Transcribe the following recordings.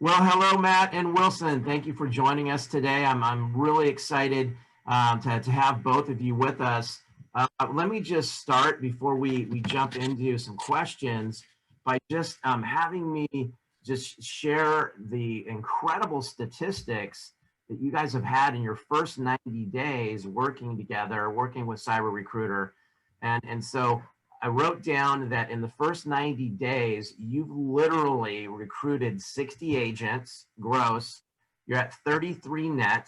Well, hello, Matt and Wilson. Thank you for joining us today. I'm really excited to have both of you with us. Let me just start before we jump into some questions by just having me just share the incredible statistics that you guys have had in your first 90 days working together, working with Cyber Recruiter. And so I wrote down that in the first 90 days, you've literally recruited 60 agents gross. You're at 33 net.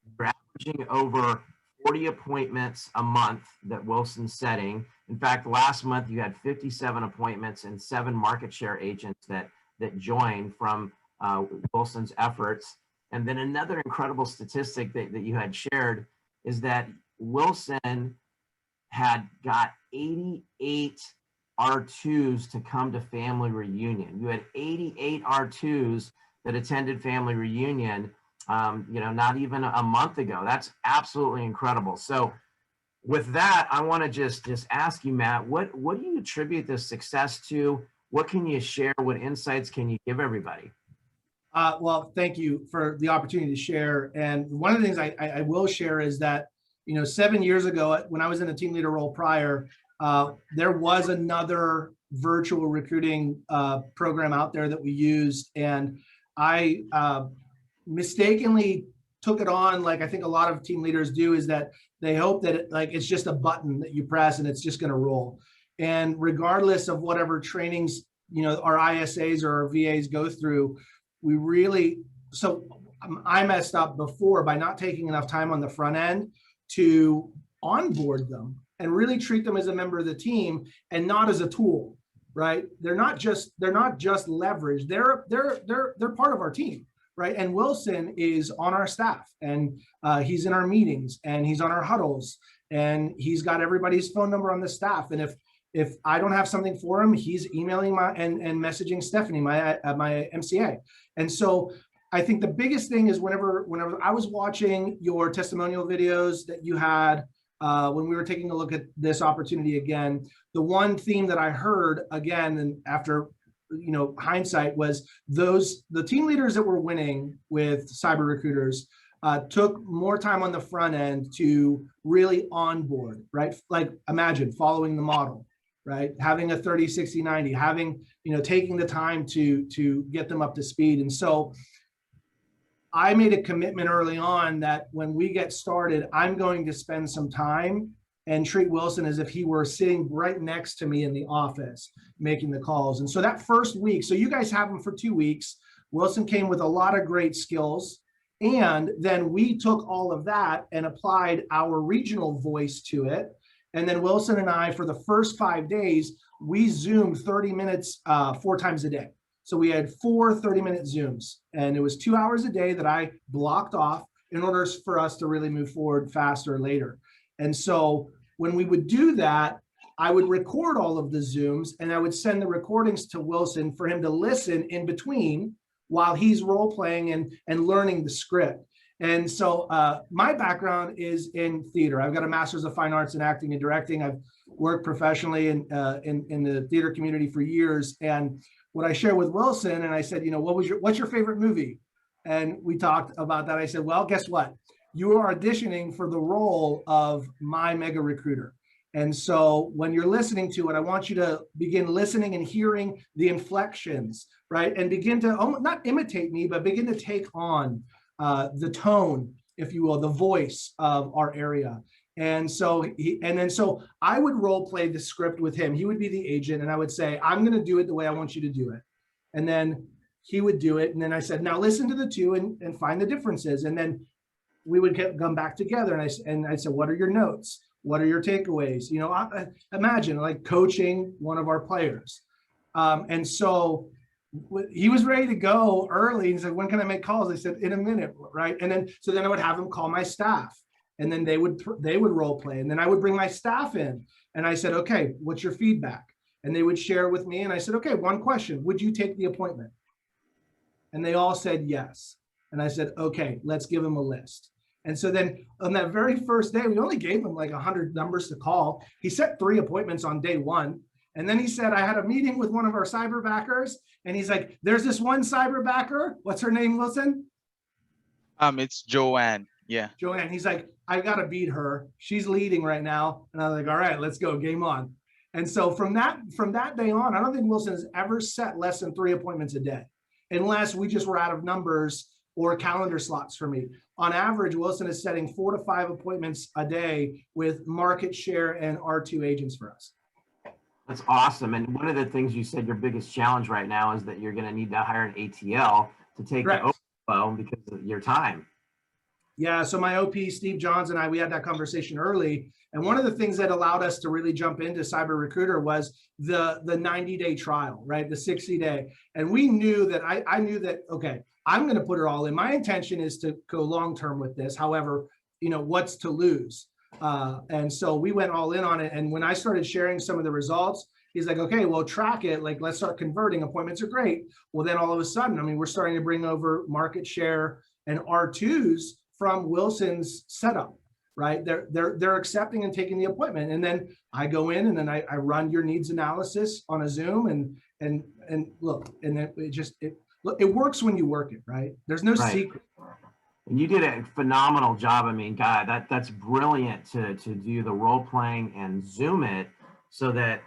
You're averaging over 40 appointments a month that Wilson's setting. In fact, last month you had 57 appointments and 7 market share agents that joined from Wilson's efforts. And then another incredible statistic that you had shared is that Wilson had got 88 R2s to come to family reunion. You had 88 R2s that attended family reunion, not even a month ago. That's absolutely incredible. So with that, I want to just ask you, Matt, what do you attribute this success to? What can you share? What insights can you give everybody? Well, thank you for the opportunity to share. And one of the things I will share is that 7 years ago, when I was in a team leader role prior, there was another virtual recruiting program out there that we used. And I mistakenly took it on, like I think a lot of team leaders do, is that they hope that it's just a button that you press and it's just going to roll. And regardless of whatever trainings, our ISAs or our VAs go through, I messed up before by not taking enough time on the front end to onboard them and really treat them as a member of the team and not as a tool, right? They're not just leverage. They're part of our team, right? And Wilson is on our staff, and he's in our meetings, and he's on our huddles, and he's got everybody's phone number on the staff. And if I don't have something for him, he's emailing and messaging Stephanie, my MCA. And so I think the biggest thing is whenever I was watching your testimonial videos that you had when we were taking a look at this opportunity again, the one theme that I heard again, and after hindsight, was the team leaders that were winning with Cyber Recruiters took more time on the front end to really onboard, right? Like imagine following the model, right? Having a 30, 60, 90, having, taking the time to get them up to speed. And so I made a commitment early on that when we get started, I'm going to spend some time and treat Wilson as if he were sitting right next to me in the office, making the calls. And so that first week, so you guys have him for 2 weeks, Wilson came with a lot of great skills. And then we took all of that and applied our regional voice to it. And then Wilson and I, for the first 5 days, we Zoomed 30 minutes 4 times a day. So we had 4 30-minute Zooms, and it was 2 hours a day that I blocked off in order for us to really move forward faster later. And so when we would do that, I would record all of the Zooms, and I would send the recordings to Wilson for him to listen in between while he's role playing and learning the script. And so my background is in theater. I've got a master's of fine arts in acting and directing. I've worked professionally in the theater community for years. And what I shared with Wilson, and I said, what's your favorite movie? And we talked about that. I said, well, guess what? You are auditioning for the role of my mega recruiter. And so when you're listening to it, I want you to begin listening and hearing the inflections, right? And begin to not imitate me, but begin to take on the tone, if you will, the voice of our area. And so so I would role play the script with him. He would be the agent, and I would say, I'm going to do it the way I want you to do it. And then he would do it. And then I said, now listen to the two and find the differences. And then we would come back together. And I said, what are your notes? What are your takeaways? Imagine like coaching one of our players. And so he was ready to go early. He said, when can I make calls? I said, in a minute, right? And then I would have him call my staff. And then they would role play. And then I would bring my staff in. And I said, okay, what's your feedback? And they would share with me. And I said, okay, one question. Would you take the appointment? And they all said yes. And I said, okay, let's give him a list. And so then on that very first day, we only gave him like 100 numbers to call. He set 3 appointments on day 1. And then he said, I had a meeting with one of our cyber backers, and he's like, there's this one cyber backer. What's her name, Wilson? It's Joanne. Yeah. Joanne. He's like, I got to beat her. She's leading right now. And I was like, all right, let's go, game on. And so from that day on, I don't think Wilson has ever set less than 3 appointments a day, unless we just were out of numbers or calendar slots for me. On average, Wilson is setting 4 to 5 appointments a day with market share and R2 agents for us. That's awesome. And one of the things you said your biggest challenge right now is that you're going to need to hire an ATL to take Correct. the overflow because of your time. Yeah, so my OP, Steve Johns, and I, we had that conversation early. And one of the things that allowed us to really jump into Cyber Recruiter was the 90-day trial, right? The 60-day. And we knew that, I knew that, okay, I'm going to put it all in. My intention is to go long-term with this. However, you know, what's to lose? And so we went all in on it. And when I started sharing some of the results, he's like, okay, well, track it. Like, let's start converting. Appointments are great. Well, then all of a sudden, I mean, we're starting to bring over market share and R2s from Wilson's setup, right? They're accepting and taking the appointment. And then I go in and then I run your needs analysis on a Zoom and look, and then it works when you work it, right? There's no secret. And you did a phenomenal job. I mean, God, that's brilliant to do the role playing and Zoom it so that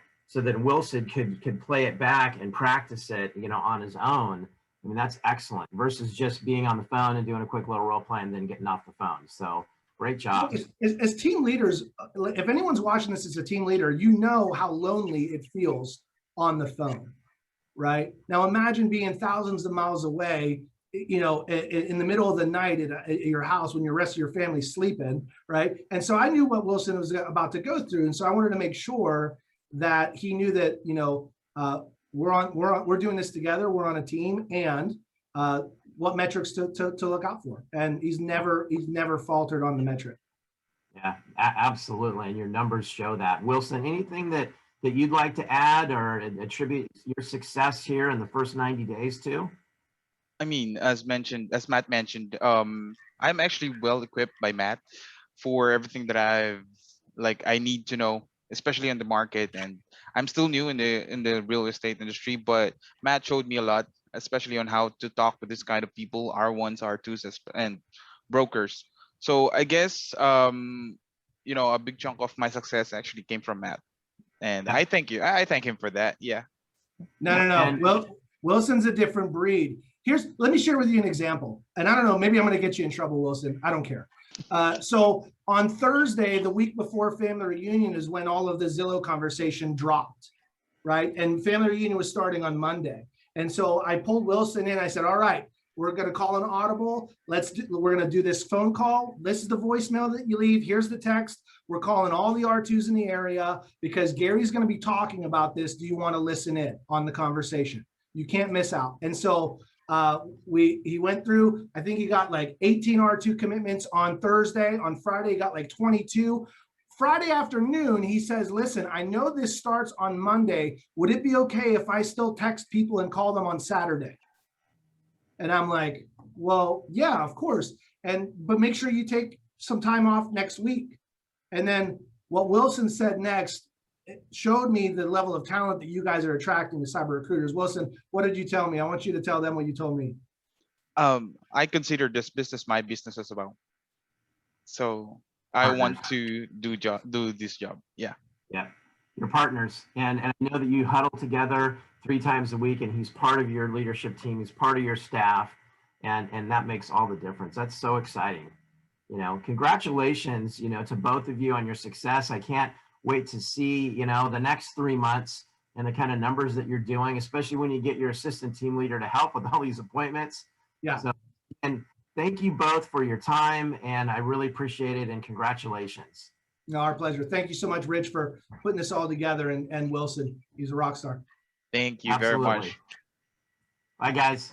Wilson could play it back and practice it, you know, on his own. I mean, that's excellent versus just being on the phone and doing a quick little role play and then getting off the phone. So great job. As team leaders, if anyone's watching this as a team leader, you know how lonely it feels on the phone, right? Now imagine being thousands of miles away, you know, in the middle of the night at your house when the rest of your family's sleeping, right? And so I knew what Wilson was about to go through. And so I wanted to make sure that he knew that, you know, we're doing this together. We're on a team, and what metrics to look out for. And he's never faltered on the metric. Yeah, absolutely. And your numbers show that. Wilson, anything that you'd like to add or attribute your success here in the first 90 days to? I mean, as Matt mentioned, I'm actually well equipped by Matt for everything that I need to know, especially on the market. And I'm still new in the real estate industry, but Matt showed me a lot, especially on how to talk with this kind of people, R1s, R2s, and brokers. So I guess, you know, a big chunk of my success actually came from Matt. And I thank you. I thank him for that. Yeah. No. Well, Wilson's a different breed. Let me share with you an example. And I don't know, maybe I'm going to get you in trouble, Wilson. I don't care. So on Thursday, the week before family reunion is when all of the Zillow conversation dropped, right? And family reunion was starting on Monday. And so I pulled Wilson in. I said, all right, we're going to call an audible. We're going to do this phone call. This is the voicemail that you leave. Here's the text. We're calling all the R2s in the area because Gary's going to be talking about this. Do you want to listen in on the conversation? You can't miss out. And so he went through, I think he got like 18 R2 commitments on Thursday. On Friday, he got like 22. Friday afternoon, he says, listen, I know this starts on Monday. Would it be okay if I still text people and call them on Saturday? And I'm like, well, yeah, of course. But make sure you take some time off next week. And then what Wilson said next, it showed me the level of talent that you guys are attracting to cyber recruiters. Wilson, what did you tell me? I want you to tell them what you told me. I consider this business my business as well. So I want to do this job. Yeah. Yeah. You're partners. And I know that you huddle together 3 times a week, and he's part of your leadership team. He's part of your staff. And that makes all the difference. That's so exciting. You know, congratulations, you know, to both of you on your success. I can't wait to see, you know, the next 3 months and the kind of numbers that you're doing, especially when you get your assistant team leader to help with all these appointments. Yeah. So, and thank you both for your time, and I really appreciate it, and congratulations. No, our pleasure. Thank you so much, Rich, for putting this all together, and Wilson, he's a rock star. Thank you very much. Bye, guys.